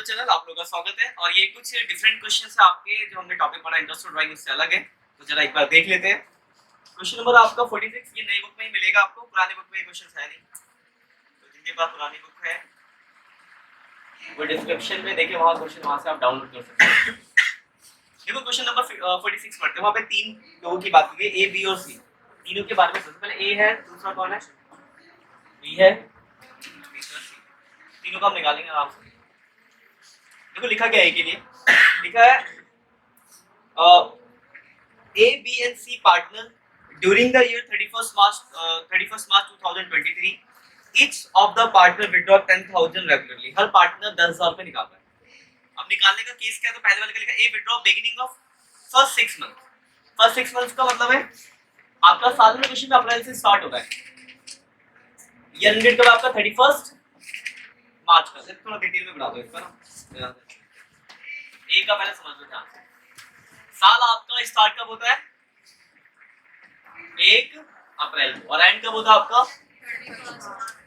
Channel, आप लोगों का स्वागत है। और ये कुछ डिफरेंट क्वेश्चंस है आपके, जो हमने टॉपिक पढ़ा इंटरेस्ट ड्राइंग उससे अलग है, तो जरा एक बार देख लेते हैं। क्वेश्चन नंबर आपका 46, ये नई बुक में ही मिलेगा आपको, पुरानी बुक में ये क्वेश्चंस है नहीं। तो जिनके पास पुरानी बुक है वो डिस्क्रिप्शन में देखिए, वहां क्वेश्चन वहां से आप डाउनलोड कर सकते हैं। देखो क्वेश्चन नंबर 46 पढ़ते हैं। वहां पे तीन लोगों की बात की गई, ए बी और सी। तीनों के बारे में सबसे पहले ए है, दूसरा कौन है, बी है, तीसरा सी। तीनों का हम निकालेंगे आराम से। देखो लिखा क्या है के लिए, लिखा है A, B and C partner during the year 31st March 2023. Each of the partner withdraw 10,000 regularly. Her partner 10,000 रुपए निकाल रहा है। अब निकालने का केस क्या है, तो पहले वाले का लिखा A withdraw beginning of first 6 months. First 6 months का मतलब है आपका साल में क्वेश्चन अप्रैल से स्टार्ट होता है। ईयर एंडेड कब आपका 31st मार्च का। थोड़ा डिटेल में बढ़ा दो इसका ना, ए का पहले समझ लो ध्यान से। साल आपका स्टार्ट कब होता है, 1 अप्रैल को, और एंड कब होता है आपका,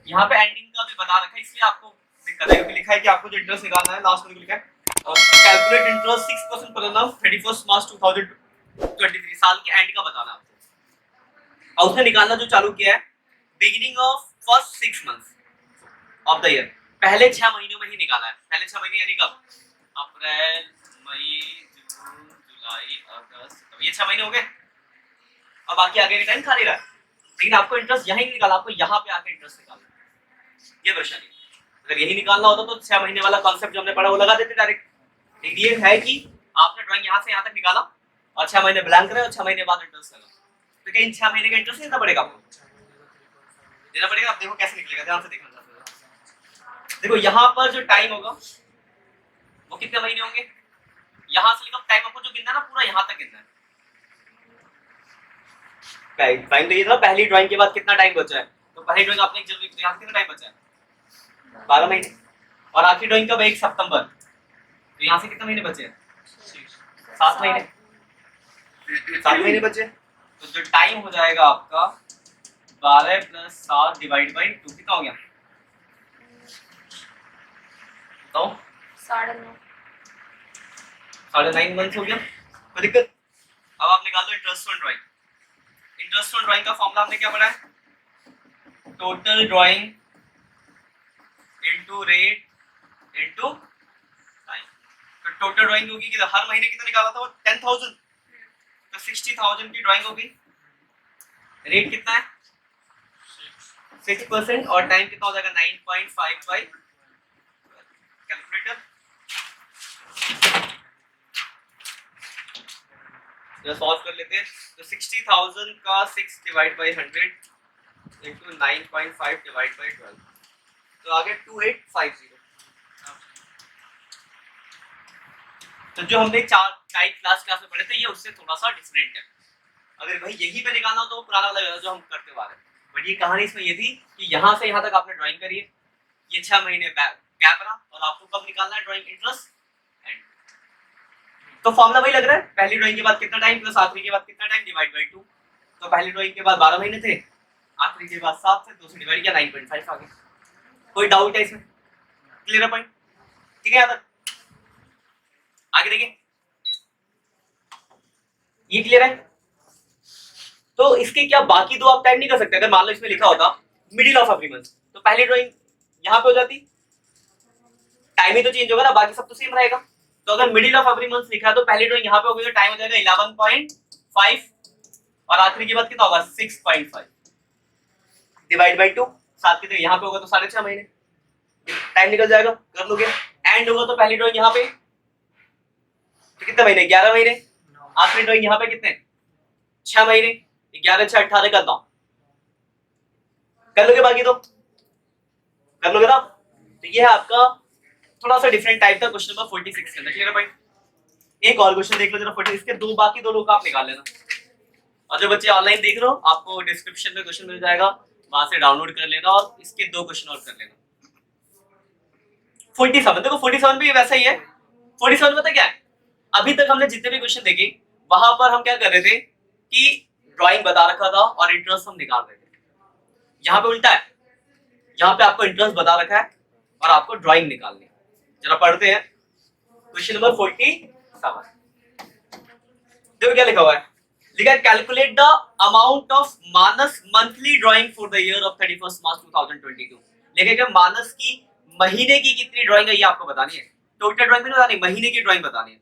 यहाँ पे एंडिंग का भी बता रखा है, इसलिए आपको दिक्कत है, क्योंकि लिखा है कि आपको जो इंटरेस्ट निकालना है लास्ट में लिखा है कैलकुलेट इंटरेस्ट 6% पर एनम 31 मार्च 2023, साल के एंड का बताना आपको। और उसने निकालना जो चालू किया है beginning of first 6 months of the year, पहले 6 महीनों में ही निकाला है। पहले 6 महीने यानी कब, अप्रैल, मई, जून, जुलाई, अगस्त, अब ये 6 महीने हो गए। अब बाकी आगे का टाइम खाली रहा, लेकिन आपको इंटरेस्ट यहीं निकाला, आपको यहाँ पे आके इंटरेस्ट निकालना, ये परेशानी। अगर यही निकालना होता तो 6 महीने वाला कॉन्सेप्ट जो हमने पढ़ा वो लगा देते डायरेक्ट। लेकिन ये है कि आपने ड्राइंग यहाँ से यहाँ तक निकाला और 6 महीने ब्लैंक रहे और 6 महीने बाद इंटरेस्ट लगा, तो क्या इन 6 महीने का इंटरेस्ट देना पड़ेगा आपको, देना पड़ेगा। आप देखो कैसे निकलेगा, ध्यान से देखना। देखो यहाँ पर जो टाइम होगा वो कितने महीने होंगे, यहाँ से लेकर टाइम आपको जो गिनना है ना, पूरा यहाँ तक गिनना है। टाइम तो ये था, पहली ड्राइंग के बाद कितना टाइम बचा है, तो पहली ड्राइंग आपने जल्दी यहाँ से कितना टाइम बचा है, 12 महीने। और आखिरी ड्राइंग कब, 1 सितंबर, तो यहाँ से कितने महीने बचे हैं, 7 महीने, 7 महीने बचे। तो जो टाइम हो जाएगा आपका 12 + 7 डिवाइड बाई 2, कितना हो गया, तो 9.5 मंथ हो गया। कोई दिक्कत। अब आप निकाल लो interest on drawing. Interest on drawing का फॉर्मूला हमने क्या पढ़ा है, total drawing into rate into time. तो टोटल ड्राइंग होगी कि हर महीने कितना निकाला था वो 10,000, तो 60,000 की ड्राइंग होगी। रेट कितना है 6% और टाइम कितना हो जाएगा 9.55। कैलकुलेटर सॉल्व कर लेते हैं। तो 60,000 का 6 divide by 100 into 9.5 divide by 12, तो आगे 2850। तो जो हमने 4 क्लास में पढ़े थे ये उससे थोड़ा सा डिफरेंट है। अगर भाई यही पे निकालना हो तो पुराना वाला जो हम करते हुए आ रहे हैं, बट ये कहानी इसमें ये थी कि यहाँ से यहाँ तक आपने ड्राइंग करी है, ये 6 महीने गैप रहा, और आपको कब निकालना है ड्राइंग इंटरेस्ट एंड। तो फॉर्मूला वही लग रहा है, पहली ड्राइंग के बाद कितना टाइम प्लस आखिरी के बाद कितना टाइम डिवाइड बाई 2। तो पहली ड्राइंग के बाद 12 महीने थे, आखिरी के बाद 7 से 2 से डिवाइड किया 9.5 आ गया। कोई डाउट है इसमें, क्लियर है पॉइंट, ठीक है। याद आगे देखिए, ये क्लियर है। तो इसके क्या बाकी दो आप टाइम नहीं कर सकते। अगर मान लो इसमें लिखा होता मिडिल ऑफ एवरी मंथ, तो पहली ड्राइंग यहाँ पे हो जाती, टाइम ही तो चेंज होगा ना, बाकी सब तो सेम रहेगा। तो अगर मिडिल ऑफ एवरी मंथ लिखा है तो पहली ड्राइंग यहाँ पे होगी, तो टाइम हो जाएगा 11.5 और आखिरी के बाद कितना होगा 6.5 डिवाइड बाई 2। 7 के यहाँ पे होगा तो 6.5 महीने, टाइम निकल जाएगा, कर लोगे। एंड होगा तो पहली ड्राइंग यहाँ पे तो कितने महीने, 11 महीने। आखिरी ड्राइंग यहाँ पे कितने, 6 महीने, 11 6 18 कर दो, कर लोगे, बाकी तो कर लोगे ना। तो ये है आपका थोड़ा सा डिफरेंट टाइप का क्वेश्चन नंबर 46 के अंदर, क्लियर है भाई। एक और क्वेश्चन देख लो जरा 46 के, बाकी दो लोग आप निकाल लेना। और जो बच्चे ऑनलाइन देख रहे हो, आपको डिस्क्रिप्शन में क्वेश्चन मिल जाएगा, वहां से डाउनलोड कर लेना और इसके 2 क्वेश्चन और कर लेना। 47, देखो 47 भी वैसा ही है। 47 पता क्या है, अभी तक हमने जितने भी क्वेश्चन देखे वहां पर हम क्या कर रहे थे कि ड्राइंग बता रखा था और इंटरेस्ट हम निकाल रहे थे। यहाँ पे उल्टा है, यहाँ पे आपको इंटरेस्ट बता रखा है और आपको ड्राइंग निकालनी है। जरा पढ़ते हैं क्वेश्चन नंबर 47। देखो क्या लिखा हुआ है, लिखा है calculate the amount of Manas monthly drawing for the year of 31 मार्च 2022। लिखा है मानस की महीने की कितनी ड्राइंग है ये आपको बतानी है, टोटल ड्राइंग नहीं बतानी, महीने की ड्राइंग बतानी है।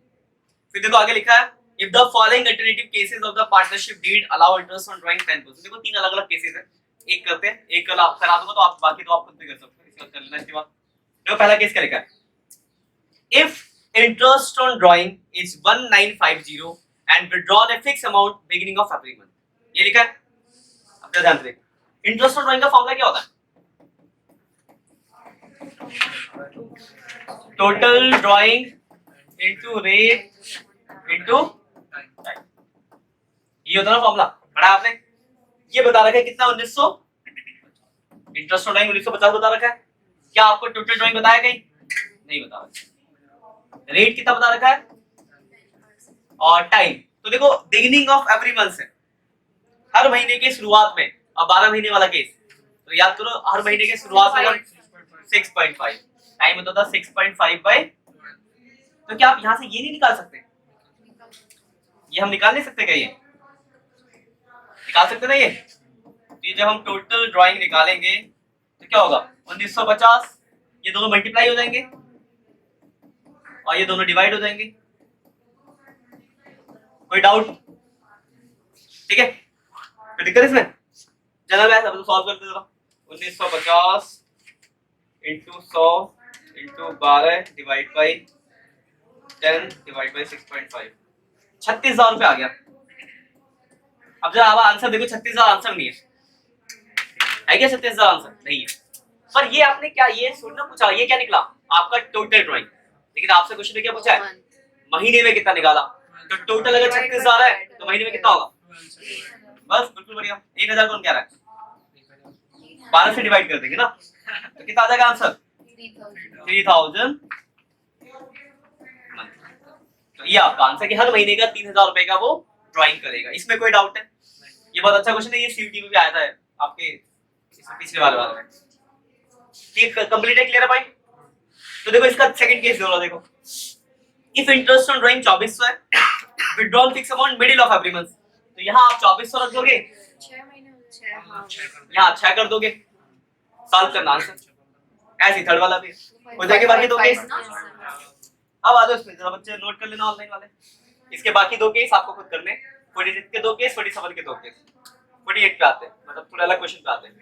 फिर देखो आगे लिखा है if the following alternative cases of the partnership deed allow interest on drawing 10%। देखो तीन अलग अलग केसेस है, एक करते हैं, एक करा दूंगा तो आप बाकी तो आप खुद भी कर सकते हो, इसका कर लेना। इसके बाद देखो पहला केस क्या लिखा है, if interest on drawing is 1950 and withdrawn a fixed amount beginning of every month। ये लिखा है, अब ध्यान से इंटरेस्ट ऑन ड्राइंग का फॉर्मूला क्या होता है, total drawing into rate into time, ये होता है ना फॉर्मूला, पढ़ा आपने। ये बता रखा है कितना 1900, इंटरेस्ट ऑन ड्राइंग 1950 बता रखा है। क्या आपको टोटल ड्राइंग बताया कहीं, नहीं बता रखा। रेट कितना बता रखा है और टाइम, तो देखो बिगिनिंग ऑफ एवरी मंथ है, हर महीने के शुरुआत में। अब 12 महीने वाला केस तो याद करो, हर महीने के शुरुआत में 6.5 टाइम होता था 6.5 बाय, तो क्या आप यहां से ये नहीं निकाल सकते, ये हम निकाल नहीं सकते क्या, ये निकाल सकते ना ये जब हम टोटल ड्राइंग निकालेंगे तो क्या होगा 1950, ये दोनों मल्टीप्लाई हो जाएंगे और ये दोनों डिवाइड हो जाएंगे। कोई डाउट, ठीक है, कोई दिक्कत इसमें, चलो मैं सब सॉल्व करते जरा। 1950 into 100 into 12 divide by 10 divide by 6.5, 36,000 रुपए आ गया। अब जरा आप आंसर देखो, 36,000 आंसर नहीं है क्या, 36,000 आंसर नहीं है। पर ये आपने क्या ये सुनना पूछा, ये क्या निकला आपका टोटल ड्राइंग, लेकिन आपसे क्वेश्चन में क्या पूछा है महीने में कितना निकाला, तो टोटल अगर 36,000 है तो महीने में कितना होगा, बस बिल्कुल बढ़िया। 1,000 कौन कह रहा है, 12 से डिवाइड कर देंगे ना, तो कितना आ जाएगा आंसर 3,000। तो ये आपका आंसर कि हर महीने का 3,000 रुपए का वो ड्राइंग करेगा। इसमें कोई डाउट है, ये बहुत अच्छा क्वेश्चन है, ये सीयूटी में भी आया था आपके इसमें पिछले वाले में। ठीक कंप्लीट है, क्लियर है भाई। तो देखो इसका सेकंड केस देखो, इफ इंटरेस्ट ऑन ड्राइंग 2400 है, withdrawal fix amount middle of every month, तो यहाँ आप 2400 रख दोगे, 6 महीने यहाँ 6 कर दोगे, सॉल्व करना आंसर ऐसे थर्ड वाला भी हो जाएगा। बाकी दो केस अब आ जाओ इसमें, जरा बच्चे नोट कर लेना ऑनलाइन वाले, इसके बाकी दो केस आपको खुद करने, 46 के दो केस, 47 के दो केस, 48 पे आते हैं, मतलब थोड़ा अलग क्वेश्चन पे आते हैं।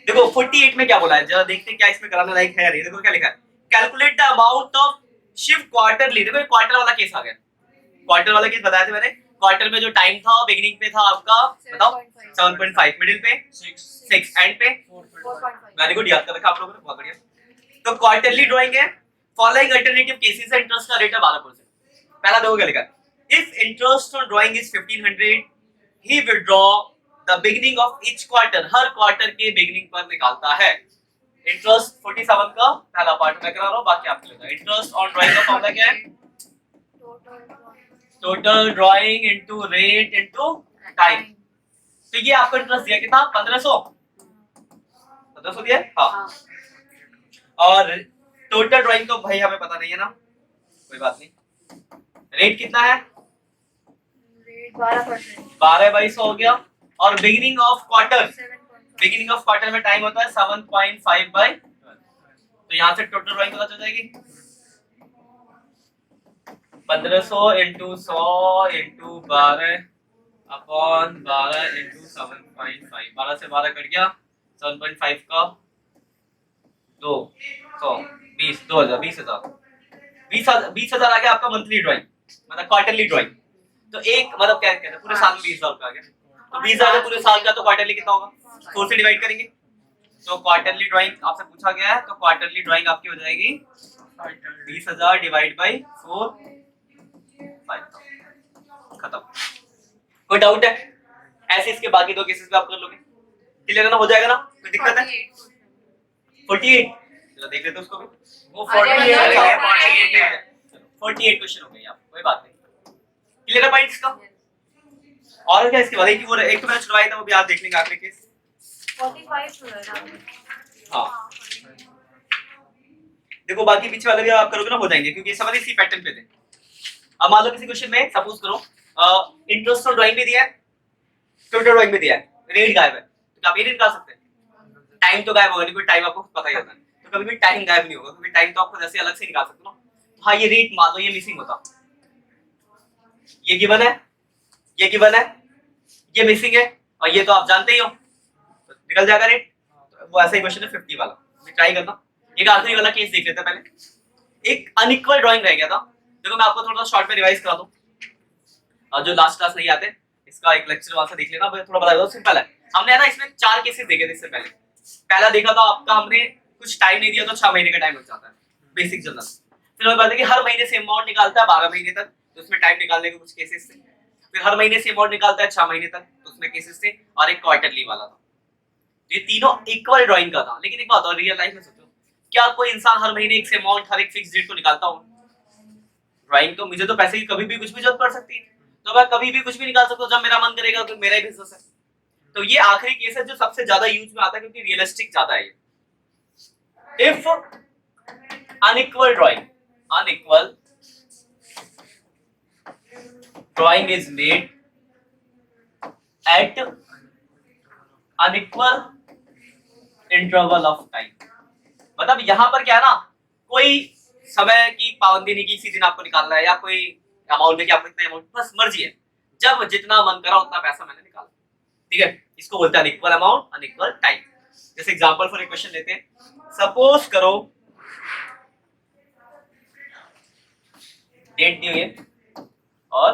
देखो 48 में क्या बोला है, जरा देखते हैं क्या इसमें कराने लायक है। देखो क्या लिखा है, calculate the amount of shift quarterly. देखो क्वार्टर वाला केस आ गया, क्वार्टर वाला केस बताया था मैंने, क्वार्टर में जो टाइम था बिगिनिंग पे था आपका बताओ 7.5, मिडिल पे 6, एंड पे 4.5। वेरी गुड, याद कर रखा आप लोगों ने, बहुत बढ़िया। तो क्वार्टरली ड्राइंग है, फॉलोइंग अल्टरनेटिव केसेस है, इंटरेस्ट का रेट है 12%। पहला देखो क्या लिखा है, if interest on drawing is 1500 he withdraw the beginning of each quarter, her quarter के बिगिनिंग पर निकालता है। इंटरेस्ट 47 का पहला पार्ट मैं करा रहा हूं, बाकी आपके लिए। इंटरेस्ट ऑन ड्राइंग का फॉर्मूला क्या है, total drawing into rate into time. तो ये आपको इंटरेस्ट दिया कितना 1500 दिया, हाँ। और टोटल ड्राइंग तो भाई हमें पता नहीं है ना, कोई बात नहीं। रेट कितना है, रेट 12%, 12/100 हो गया। और beginning of quarter, beginning of quarter में टाइम होता है 7.5/12, तो यहाँ से टोटल ड्राइंग पता चल जाएगी 1500 इंटू 100 इंटू 12 अपॉन 12 इंटू 7.5, 12 से 12 कट गया, 7.5 का 220, 20,000 आ गया आपका मंथली ड्राइंग, मतलब क्वार्टरली ड्राइंग। तो एक मतलब क्या कहते हैं पूरे साल में 20,000 का आ गया, तो 20,000 पूरे साल का, तो क्वार्टरली कितना होगा 4 से डिवाइड करेंगे, तो क्वार्टरली ड्राइंग आपसे पूछा गया है, तो क्वार्टरली ड्राइंग आपकी हो जाएगी 20,000 डिवाइड बाई 4, 5,000, खत्म। कोई डाउट है, ऐसे इसके बाकी दो केसेस भी आप कर लोगे, क्लियर ना, हो जाएगा ना, कोई दिक्कत है। 48 चलो देख लेते हैं उसको भी, वो 48 क्वेश्चन हो गए आप, कोई बात नहीं, क्लियर है पॉइंट्स का। और क्या इसके बाद एक तो मैंने छुड़वाया था, वो भी आप देख लेंगे आखिरी केस 45 हो रहा है। हाँ देखो बाकी पीछे वाले भी आप करोगे ना हो जाएंगे, क्योंकि ये सब इसी पैटर्न पे थे। अब मान लो किसी क्वेश्चन में सपोज करो इंटरेस्ट ऑन ड्राइंग में दिया है, टोटल ड्राइंग में दिया है, रेट गायब है, तो आप ये नहीं निकाल सकते? टाइम तो गायब होगा नहीं, कोई टाइम आपको पता ही होता है, तो कभी भी टाइम गायब नहीं होगा, क्योंकि टाइम तो आपको जैसे अलग से निकाल सकते हो ना। हाँ ये रेट मान लो ये मिसिंग होता, ये गिवन है, ये गिवन है, ये मिसिंग है, और ये तो आप जानते ही हो, तो निकल जाएगा रेट। तो वो ऐसा ही क्वेश्चन है 50 वाला, ट्राई करना। एक आखिरी वाला केस देख लेते हैं पहले। एक अनइक्वल ड्राइंग रह गया था, देखो मैं आपको थोड़ा शॉर्ट में रिवाइज करा दूं, और जो लास्ट क्लास नहीं आते इसका एक लेक्चर वहां से देख लेना, थोड़ा बता दो। सिंपल है, हमने है ना इसमें 4 केसेस देखे थे इससे पहले। पहला देखा था आपका, हमने कुछ टाइम नहीं दिया तो 6 महीने का टाइम लग जाता है, बेसिक जनरल। फिर हमें पता कि हर महीने से अमाउंट निकालता है 12 महीने तक, तो उसमें टाइम निकालने के कुछ केसेस थे। फिर हर महीने से अमाउंट निकालता है 6 महीने तक, तो उसमें केसेस थे, और एक क्वार्टरली वाला था। ये तीनों इक्वल ड्राइंग का था। लेकिन एक बात और, रियल लाइफ में सोचो, क्या कोई इंसान हर महीने एक से अमाउंट हर एक फिक्स डेट को निकालता हो? ड्राइंग तो मुझे तो पैसे की कभी भी कुछ भी जरूरत पड़ सकती है, तो मैं कभी भी कुछ भी निकाल सकता हूँ जब मेरा मन करेगा, तो मेरा ही बिजनेस है। तो ये आखिरी केस है जो सबसे ज्यादा यूज में आता है, क्योंकि रियलिस्टिक ज्यादा है ये। If unequal drawing is made at unequal interval of time, मतलब यहां पर क्या है ना, कोई समय की पाबंदी नहीं कि इसी दिन आपको निकालना है, या कोई अमाउंट है कि आपको इतना अमाउंट, बस मर्जी है, जब जितना मन करा उतना पैसा मैंने निकाला। ठीक है, इसको बोलते हैं अनइक्वल अमाउंट, अनइक्वल टाइम। जैसे एग्जांपल फॉर एक क्वेश्चन लेते हैं, सपोज करो डेट दी हुई है और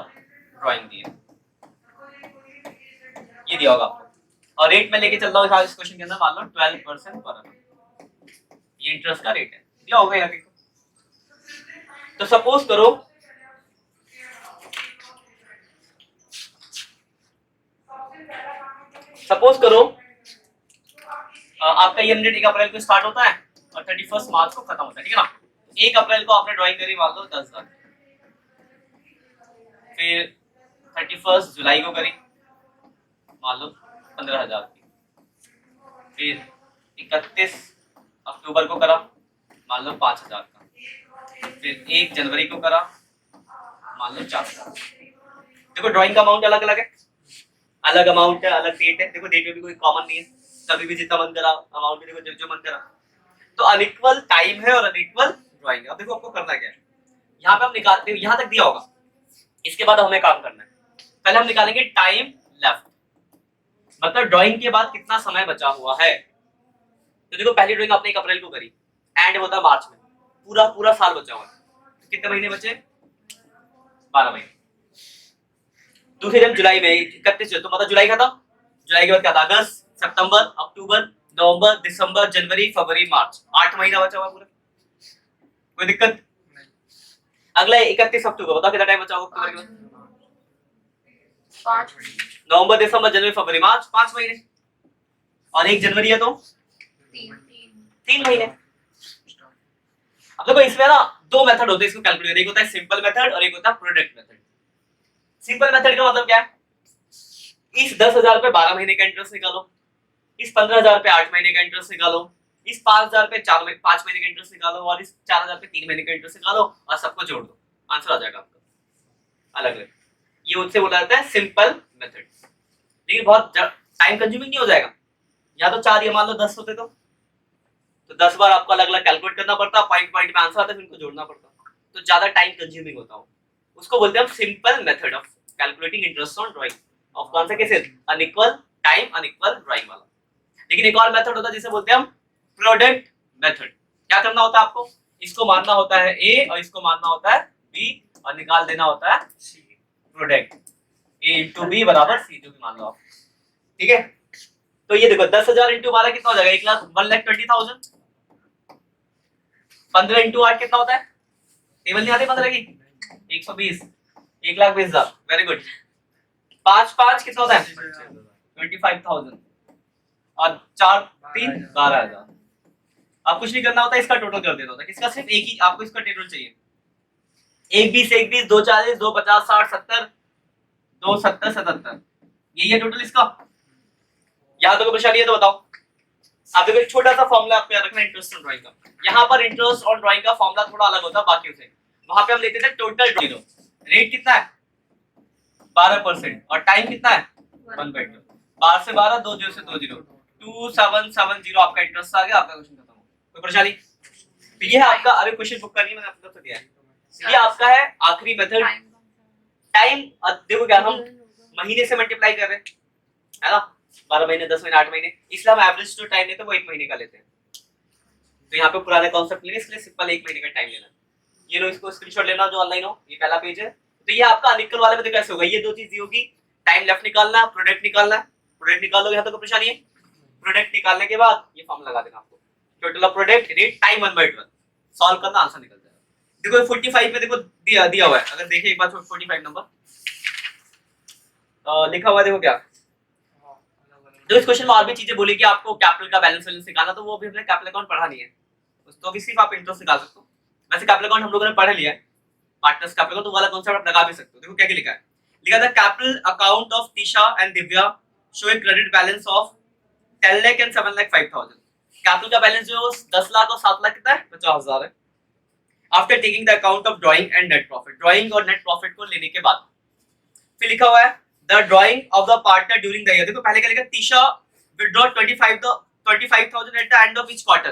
ड्राइंग दी है, ये दिया होगा आपको, और रेट में लेके चल रहा हूँ इस क्वेश्चन के अंदर, मान लो 12% पर annum, ये इंटरेस्ट का रेट है, दिया होगा यहाँ पे। तो सपोज करो आपका ये 1 अप्रैल को स्टार्ट होता है और 31 मार्च को खत्म होता है, ठीक है ना। 1 अप्रैल को आपने ड्राइंग करी, मान लो 10,000, फिर 31 जुलाई को करी, मान लो 15,000 की, फिर 31 अक्टूबर को करा, मान लो 5,000 का, फिर 1 जनवरी को करा, मान लो 4,000। देखो ड्राइंग का अमाउंट अलग अलग है, अलग अमाउंट है, अलग डेट है। देखो डेट में भी कोई कॉमन नहीं है, कभी भी जितना मन करा, अमाउंट भी देखो जो मन करा। तो अनइक्वल टाइम है और अनइक्वल ड्राइंग है। अब देखो आपको करना क्या है, यहाँ पे हम निकालते हैं, यहाँ तक दिया होगा, इसके बाद हमें काम करना है। पहले हम निकालेंगे टाइम लेफ्ट, मतलब ड्राइंग के बाद कितना समय बचा हुआ है। तो देखो पहली ड्राइंग आपने 1 अप्रैल को करी, एंड होता है मार्च में, पूरा साल बचा हुआ है, कितने महीने बचे? 12 महीने। दूसरी दिन जुलाई में 31, तो मतलब जुलाई खत्म, जुलाई के बाद क्या था? अगस्त, सितंबर, अक्टूबर, नवंबर, दिसंबर, जनवरी, फरवरी, मार्च, 8 महीना बचा हुआ पूरा, कोई दिक्कत? अगला 31 अक्टूबर, बताओ कितना टाइम बचा हुआ अक्टूबर के बाद? 5 नवंबर, दिसंबर, जनवरी, फरवरी, मार्च, 5 महीने, और 1 जनवरी है तो 3 महीने। अब देखो इसमें ना 2 मेथड होते हैं इसको कैलकुलेट करने, एक होता है सिंपल मेथड और एक होता है प्रोडक्ट मेथड। सिंपल मेथड का मतलब क्या है? इस 10,000 पे 12 महीने का इंटरेस्ट निकालो, इस 15,000 पे 8 महीने का इंटरेस्ट निकालो, इस 5,000 पे 5 महीने का इंटरेस्ट निकालो, और इस 4,000 पे 3 महीने का इंटरेस्ट निकालो, और सबको जोड़ दो, आंसर आ जाएगा आपका अलग अलग। ये उससे बोला जाता है सिंपल मेथड। लेकिन बहुत टाइम कंज्यूमिंग नहीं हो जाएगा, या तो 4 या मान लो 10 होते तो 10 बार आपको अलग अलग कैलकुलेट करना पड़ता, पॉइंट पॉइंट में आंसर आता है, फिर इनको जोड़ना पड़ता, तो ज्यादा टाइम कंज्यूमिंग होता हो। उसको बोलते हैं हम simple method of calculating interest on drying of कौन सा cases? Unequal time, unequal drawing वाला। लेकिन एक और मेथड होता है जिसे बोलते हैं हम प्रोडक्ट मेथड। क्या करना होता है आपको? इसको मानना होता है ए और इसको मानना होता है बी, और निकाल देना होता है प्रोडक्ट ए इंटू बी बराबर सी, जो भी मान लो आप, ठीक है। तो ये देखो 10,000 इंटू 12 कितना हो जाएगा? 1,20,000। 15 इंटू 8 कितना होता है? टेबल नहीं आती 15 की? 120, 1,20,000। Very good. 5 कितना होता है? 25,000, और 4 3 12,000। अब कुछ नहीं करना होता, इसका टोटल कर देना होता है। किसका? सिर्फ एक ही आपको इसका टोटल चाहिए। 1 20 1 20 2 40 2 50 60 70 2 70 77, यही है टोटल इसका। यहाँ तो कोई परेशानी है तो बताओ। अब देखो एक छोटा सा फॉर्मूला आपको याद रखना इंटरेस्ट ऑन ड्राइंग का। यहाँ पर इंटरेस्ट ऑन ड्राइंग का फॉर्मूला थोड़ा अलग होता है बाकियों से। वहां पे हम लेते थे टोटल जीरो, रेट कितना है 12% और टाइम कितना है 1/2। 12 से 12, 2 0 से 2 0, 2770 आपका इंटरेस्ट आ गया, आपका क्वेश्चन खत्म हो। कोई परेशानी? तो ये है आपका, अरे क्वेश्चन बुक करनी मैंने आपको तो दिया है। ये आपका है आखिरी मेथड टाइम। देखो क्या हम महीने से मल्टीप्लाई कर रहे हैं, है ना, 12 महीने, 10 महीने, 8 महीने, इसलिए हम एवरेज जो टाइम लेते हैं वो 1 महीने का लेते हैं। तो यहाँ पे पुराने कॉन्सेप्ट लेंगे, इसलिए सिंपल 1 महीने का टाइम लेना। ये लो, इसको स्क्रीनशॉट लेना जो ऑनलाइन हो, ये पहला पेज है। तो ये आपका अनिकल वाले में देखो कैसे होगा, ये दो चीज होगी, टाइम लेफ्ट निकालना, प्रोडक्ट निकालना है। प्रोडक्ट निकाल लोगे, यहाँ तक परेशानी है। प्रोडक्ट निकालने के बाद ये फॉर्मूला लगा देना आपको, total of product rate time 1/12, solve करना, आंसर निकल जाएगा। देखो 45 में देखो दिया हुआ है, अगर देखें एक बार 45 नंबर लिखा हुआ है, देखो क्या जो इस क्वेश्चन में और भी चीजें बोली कि आपको कैपिटल का बैलेंस निकालना, तो वो भी हमने कैपिटल अकाउंट पढ़ा नहीं है, तो भी सिर्फ आप इंटरेस्ट निकाल सकते हो। वैसे कैपिटल अकाउंट हम लोगों ने पढ़ लिया है, पार्टनर्स कैपिटल अकाउंट, तो वाला कॉन्सेप्ट आप लगा भी सकते हो। देखो क्या लिखा है, लिखा था capital account of Trisha and Divya show a credit balance of 10 lakh and 7 lakh 5,000। Capital का बैलेंस जो है 10 लाख और 7 लाख कितना है 50,000 है। After taking the account of drawing and net profit, drawing और नेट प्रॉफिट को लेने के बाद फिर लिखा हुआ है the drying of the partner during the year. देखो पहले क्या लिखा, Trisha withdraw 25,000 at the end of each quarter.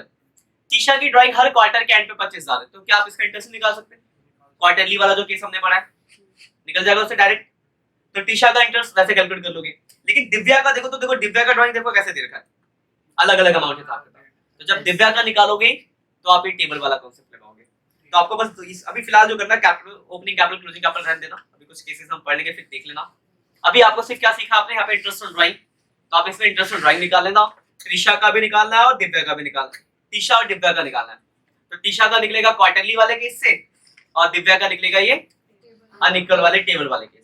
Trisha की ड्राइंग हर क्वार्टर के एंड पे 25,000 है, तो क्या आप इसका इंटरेस्ट निकाल सकते हैं? क्वार्टरली वाला जो केस हमने पढ़ा है निकल जाएगा उससे डायरेक्ट। तो टीशा का इंटरेस्ट वैसे कैलकुलेट कर लोगे, लेकिन दिव्या का देखो, तो देखो दिव्या का ड्राइंग देखो कैसे दे रखा है, अलग अलग अमाउंट हिसाब से। तो जब दिव्या का निकालोगे तो आप ये टेबल वाला कॉन्सेप्ट लगाओगे। तो आपको बस अभी फिलहाल जो करना है, capital opening capital closing capital रहने देना, अभी कुछ केसेस हम पढ़ लेंगे फिर देख लेना। अभी आपको सिर्फ क्या सीखा आपने यहाँ पे, इंटरेस्ट ऑन ड्राइंग, तो आप इसमें इंटरेस्ट ऑन ड्राइंग निकाल लेना, टीशा का भी निकालना है और दिव्या का भी निकालना है, टीशा और दिव्या का निकालना है। तो टीशा का निकलेगा क्वार्टरली वाले केस से और दिव्या का निकलेगा ये अनिकल वाले टेबल वाले केस।